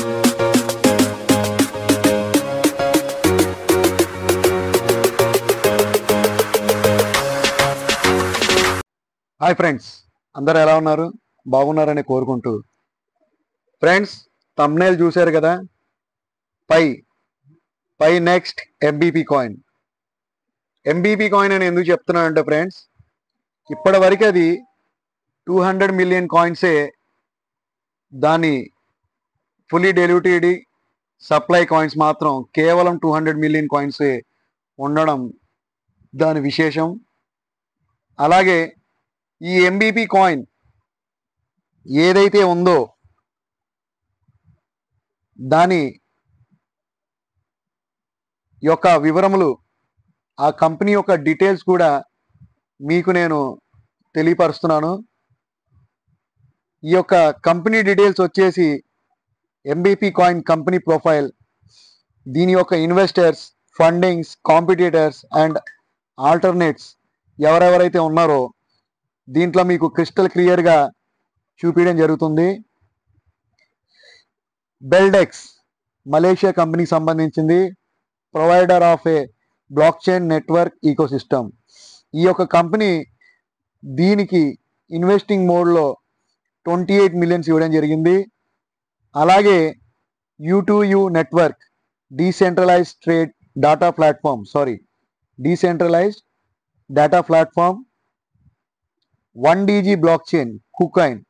Hi friends, అందరూ ఎలా ఉన్నారు? బాగున్నారని కోరుకుంటూ ఫ్రెండ్స్, థంబ్నెయిల్ చూశారు కదా. పై next MBP coin. MBP coin అని ఎందుకు చెప్తున్నానంటే ఫ్రెండ్స్, ఇప్పటి వరకు అది 200 మిలియన్ కాయిన్సే దాని ఫుల్లీ డెలివ్టెడ్ సప్లై కాయిన్స్ మాత్రం కేవలం 200 మిలియన్ కాయిన్సే ఉండడం దాని విశేషం. అలాగే ఈ ఎంబీపీ కాయిన్ ఏదైతే ఉందో దాని యొక్క వివరములు, ఆ కంపెనీ యొక్క డీటెయిల్స్ కూడా మీకు నేను తెలియపరుస్తున్నాను. ఈ యొక్క కంపెనీ డీటెయిల్స్ వచ్చేసి ఎంబీపీ కాయిన్ కంపెనీ ప్రొఫైల్, దీని యొక్క investors, fundings, competitors and alternates ఎవరెవరైతే ఉన్నారో దీంట్లో మీకు క్రిస్టల్ క్లియర్గా చూపించడం జరుగుతుంది. బెల్డెక్స్ మలేషియా కంపెనీకి సంబంధించింది, provider of A block chain network ecosystem. ఈ యొక్క కంపెనీ దీనికి ఇన్వెస్టింగ్ మోడ్లో 28 మిలియన్స్ ఇవ్వడం జరిగింది. అలాగే U2U network decentralized data platform 1DG blockchain, KuCoin,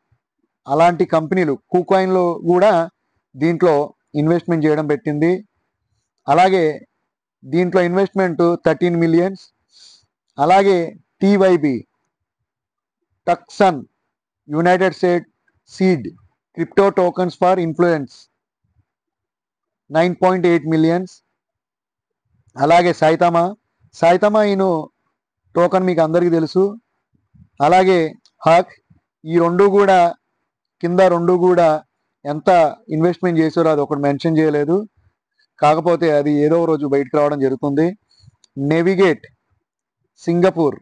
అలాంటి కంపెనీలు కుకాయిన్లో కూడా దీంట్లో ఇన్వెస్ట్మెంట్ చేయడం పెట్టింది. అలాగే దీంట్లో ఇన్వెస్ట్మెంట్ 13 మిలియన్స్. అలాగే TYB Tucson United state seed crypto tokens for influence 9.8 millions. అలాగే సైతమా ఇను టోకన్ మీకు అందరికీ తెలుసు. అలాగే హాక్, ఈ రెండు కూడా ఎంత ఇన్వెస్ట్మెంట్ చేశారో అది ఒకటి మెన్షన్ చేయలేదు, కాకపోతే అది ఏదో రోజు బయటకు రావడం జరుగుతుంది. Navigate Singapore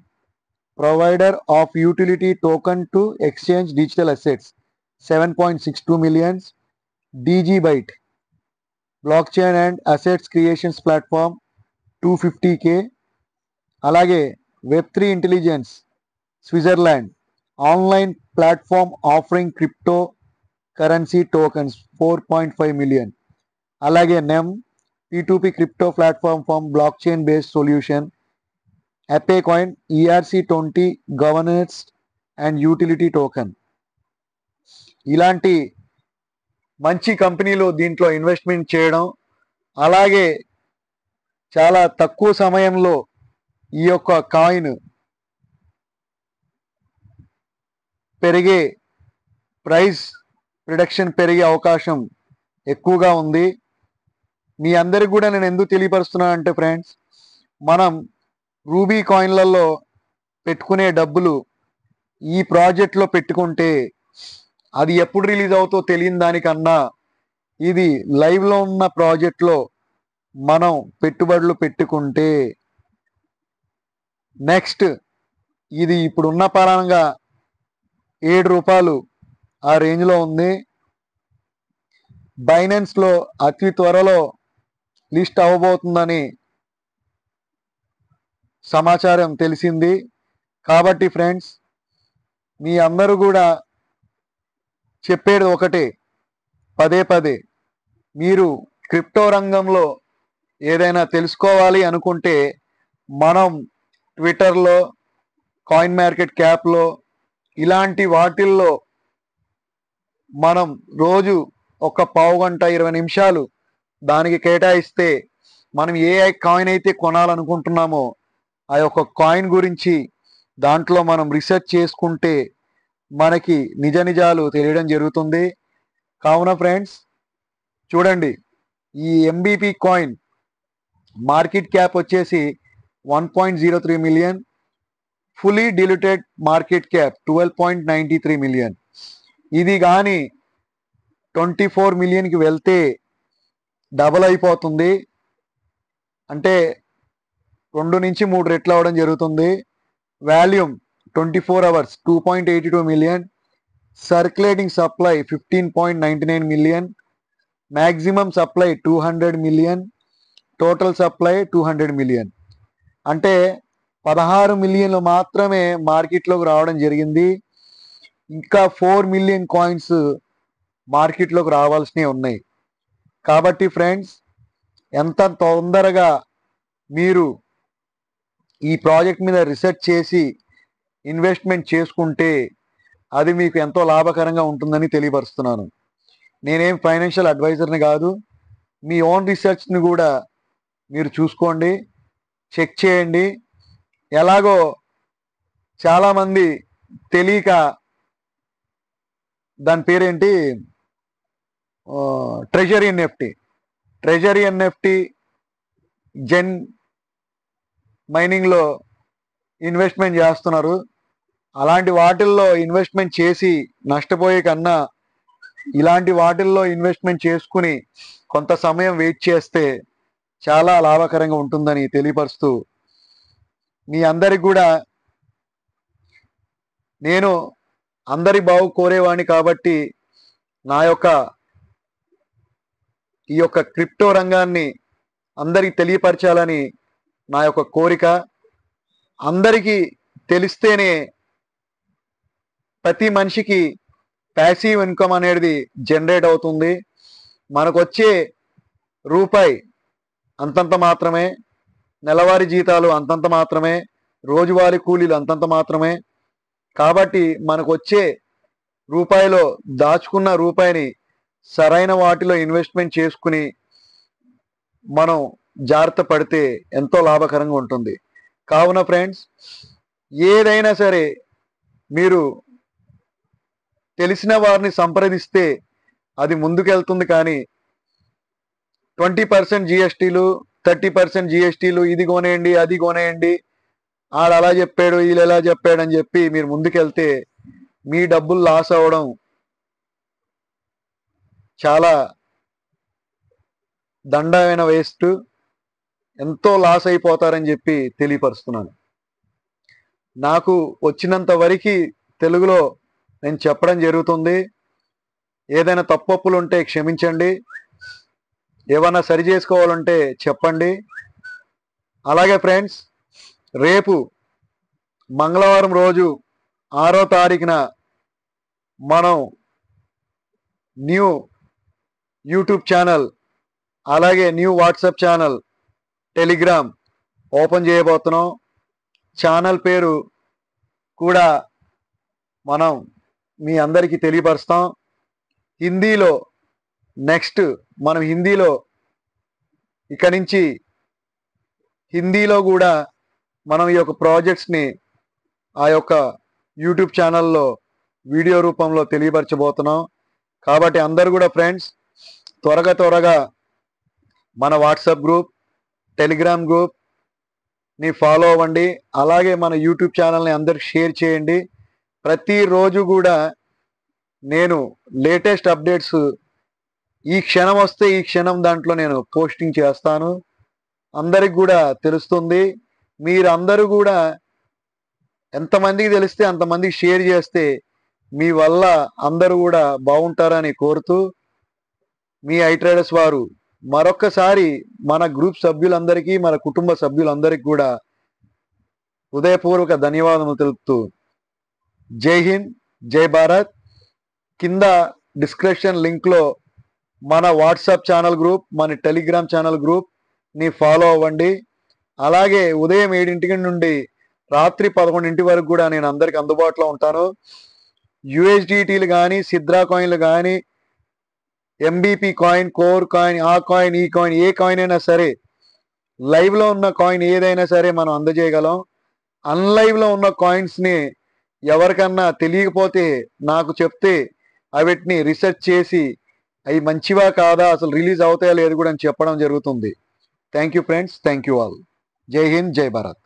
provider of utility token to exchange digital assets 7.62 millions. DG byte blockchain and assets creations platform 250K. అలాగే Web3 intelligence Switzerland online platform offering cryptocurrency tokens 4.5 million. అలాగే NEM P2P crypto platform form blockchain based solution ఎపే coin ERC20 governance and utility token. ఇలాంటి మంచి కంపెనీలు దీంట్లో investment చేయడం, అలాగే చాలా తక్కువ సమయంలో ఈ యొక్క కాయిన్ ప్రైస్ రిడక్షన్ పెరిగే అవకాశం ఎక్కువగా ఉంది. మీ అందరికి కూడా నేను ఎందుకు తెలియపరుస్తున్నాను అంటే ఫ్రెండ్స్, మనం రూబీ కాయిన్లలో పెట్టుకునే డబ్బులు ఈ ప్రాజెక్ట్లో పెట్టుకుంటే అది ఎప్పుడు రిలీజ్ అవుతో తెలియని దానికన్నా ఇది లైవ్లో ఉన్న ప్రాజెక్ట్లో మనం పెట్టుబడులు పెట్టుకుంటే నెక్స్ట్ ఇది ఇప్పుడున్న పరంగా ₹7 ఆ రేంజ్లో ఉంది. బైనాన్స్లో అతి త్వరలో లిస్ట్ అవ్వబోతుందని సమాచారం తెలిసింది. కాబట్టి ఫ్రెండ్స్, మీ అందరూ కూడా చెప్పేది ఒకటే, పదే మీరు క్రిప్టో రంగంలో ఏదైనా తెలుసుకోవాలి అనుకుంటే మనం ట్విట్టర్లో, కాయిన్ మార్కెట్ క్యాప్లో ఇలాంటి వాటిల్లో మనం రోజు ఒక పావు గంట 20 నిమిషాలు దానికి కేటాయిస్తే మనం ఏ కాయిన్ అయితే కొనాలనుకుంటున్నామో ఆ యొక్క కాయిన్ గురించి దాంట్లో మనం రీసెర్చ్ చేసుకుంటే మనకి నిజాలు తెలియడం జరుగుతుంది. కావున ఫ్రెండ్స్ చూడండి, ఈ ఎంబీపీ కాయిన్ మార్కెట్ క్యాప్ వచ్చేసి 1.03 million, fully diluted market cap 12.93 million. ఇది కానీ 24 మిలియన్కి వెళ్తే డబల్ అయిపోతుంది, అంటే 2 నుంచి 3 రెట్లు అవడం జరుగుతుంది. Volume 24 hours 2.82 million. Circulating supply 15.99 million. Maximum supply 200 million, total supply 200 million. అంటే 16 మిలియన్లు మాత్రమే మార్కెట్లోకి రావడం జరిగింది. ఇంకా 4 మిలియన్ కాయిన్స్ మార్కెట్లోకి రావాల్సినవి ఉన్నాయి. కాబట్టి ఫ్రెండ్స్, ఎంత తొందరగా మీరు ఈ ప్రాజెక్ట్ మీద రీసెర్చ్ చేసి ఇన్వెస్ట్మెంట్ చేసుకుంటే అది మీకు ఎంతో లాభకరంగా ఉంటుందని తెలియపరుస్తున్నాను. నేనేం ఫైనాన్షియల్ అడ్వైజర్ని కాదు. మీ ఓన్ రీసెర్చ్ని కూడా మీరు చూసుకోండి, చెక్ చేయండి. ఎలాగో చాలామంది తెలియక దాని పేరేంటి, ట్రెజరీ ఎన్ఎఫ్టీ జెన్ మైనింగ్లో ఇన్వెస్ట్మెంట్ చేస్తున్నారు. అలాంటి వాటిల్లో ఇన్వెస్ట్మెంట్ చేసి నష్టపోయే కన్నా ఇలాంటి వాటిల్లో ఇన్వెస్ట్మెంట్ చేసుకుని కొంత సమయం వెయిట్ చేస్తే చాలా లాభకరంగా ఉంటుందని తెలియపరుస్తూ, మీ అందరికి కూడా నేను అందరి బాగు కోరేవాడిని కాబట్టి ఈ యొక్క క్రిప్టో రంగాన్ని అందరికి తెలియపరచాలని నా యొక్క కోరిక. అందరికీ తెలిస్తేనే ప్రతి మనిషికి ప్యాసివ్ ఇన్కమ్ అనేది జనరేట్ అవుతుంది. మనకు వచ్చే రూపాయి అంతంత మాత్రమే, నెలవారీ జీతాలు అంతంత మాత్రమే, రోజువారీ కూలీలు అంతంత మాత్రమే. కాబట్టి మనకు వచ్చే రూపాయిలో దాచుకున్న రూపాయిని సరైన వాటిలో ఇన్వెస్ట్మెంట్ చేసుకుని మనం జాగ్రత్త పడితే ఎంతో లాభకరంగా ఉంటుంది. కావున ఫ్రెండ్స్, ఏదైనా సరే మీరు తెలిసిన వారిని సంప్రదిస్తే అది ముందుకెళ్తుంది. కానీ 20% జిఎస్టీలు, 30% జిఎస్టీలు, ఇది కొనేయండి అది కొనేయండి, ఆడు అలా చెప్పాడు వీళ్ళు ఎలా చెప్పాడు అని చెప్పి మీరు ముందుకెళ్తే మీ డబ్బులు లాస్ అవ్వడం చాలా దండమైన వేస్ట్, ఎంతో లాస్ అయిపోతారని చెప్పి తెలియపరుస్తున్నాను. నాకు వచ్చినంత వరకు తెలుగులో నేను చెప్పడం జరుగుతుంది. ఏదైనా తప్పులు ఉంటే క్షమించండి, ఏమైనా సరి చేసుకోవాలంటే చెప్పండి. అలాగే ఫ్రెండ్స్, రేపు మంగళవారం రోజు 6వ తారీఖున మనం న్యూ యూట్యూబ్ ఛానల్, అలాగే new WhatsApp channel, Telegram open చేయబోతున్నాం. ఛానల్ పేరు కూడా మనం మీ అందరికీ తెలియపరుస్తాం. హిందీలో నెక్స్ట్ మనం ఇక నుంచి హిందీలో కూడా మనం ఈ యొక్క ప్రాజెక్ట్స్ని ఆ యొక్క యూట్యూబ్ ఛానల్లో వీడియో రూపంలో తెలియపరచబోతున్నాం. కాబట్టి అందరూ కూడా ఫ్రెండ్స్ త్వరగా మన వాట్సాప్ గ్రూప్, టెలిగ్రామ్ గ్రూప్ని ఫాలో అవ్వండి. అలాగే మన యూట్యూబ్ ఛానల్ని అందరికి షేర్ చేయండి. ప్రతిరోజు కూడా నేను లేటెస్ట్ అప్డేట్స్ ఈ క్షణం వస్తే ఈ క్షణం దాంట్లో నేను పోస్టింగ్ చేస్తాను. అందరికి కూడా తెలుస్తుంది. మీరందరూ కూడా ఎంతమందికి తెలిస్తే అంతమందికి షేర్ చేస్తే మీ వల్ల అందరూ కూడా బాగుంటారని కోరుతూ, మీ ఐట్రేడర్స్ వారు మరొక్కసారి మన గ్రూప్ సభ్యులందరికీ, మన కుటుంబ సభ్యులందరికీ కూడా హృదయపూర్వక ధన్యవాదములు తెలుపుతూ జై హింద్, జై భారత్. కింద డిస్క్రిప్షన్ లింక్లో మన వాట్సాప్ ఛానల్ గ్రూప్, మన టెలిగ్రామ్ ఛానల్ గ్రూప్ని ఫాలో అవ్వండి. అలాగే ఉదయం 7 నుండి రాత్రి 11 వరకు కూడా నేను అందరికి అందుబాటులో ఉంటాను. యూఎస్డిటీలు కానీ, సిద్రా కాయిన్లు కానీ, ఎంబీపీ కాయిన్, కోర్ కాయిన్, ఆ కాయిన్, ఈ కాయిన్, ఏ కాయిన్ అయినా సరే, లైవ్లో ఉన్న కాయిన్ ఏదైనా సరే మనం అందజేయగలం. అన్లైవ్లో ఉన్న కాయిన్స్ని ఎవరికన్నా తెలియకపోతే నాకు చెప్తే అవిటిని రీసెర్చ్ చేసి అవి మంచివా కాదా, అసలు రిలీజ్ అవుతాయా లేదు కూడా అని చెప్పడం జరుగుతుంది. Thank you friends, thank you all. జై హింద్, జై భారత్.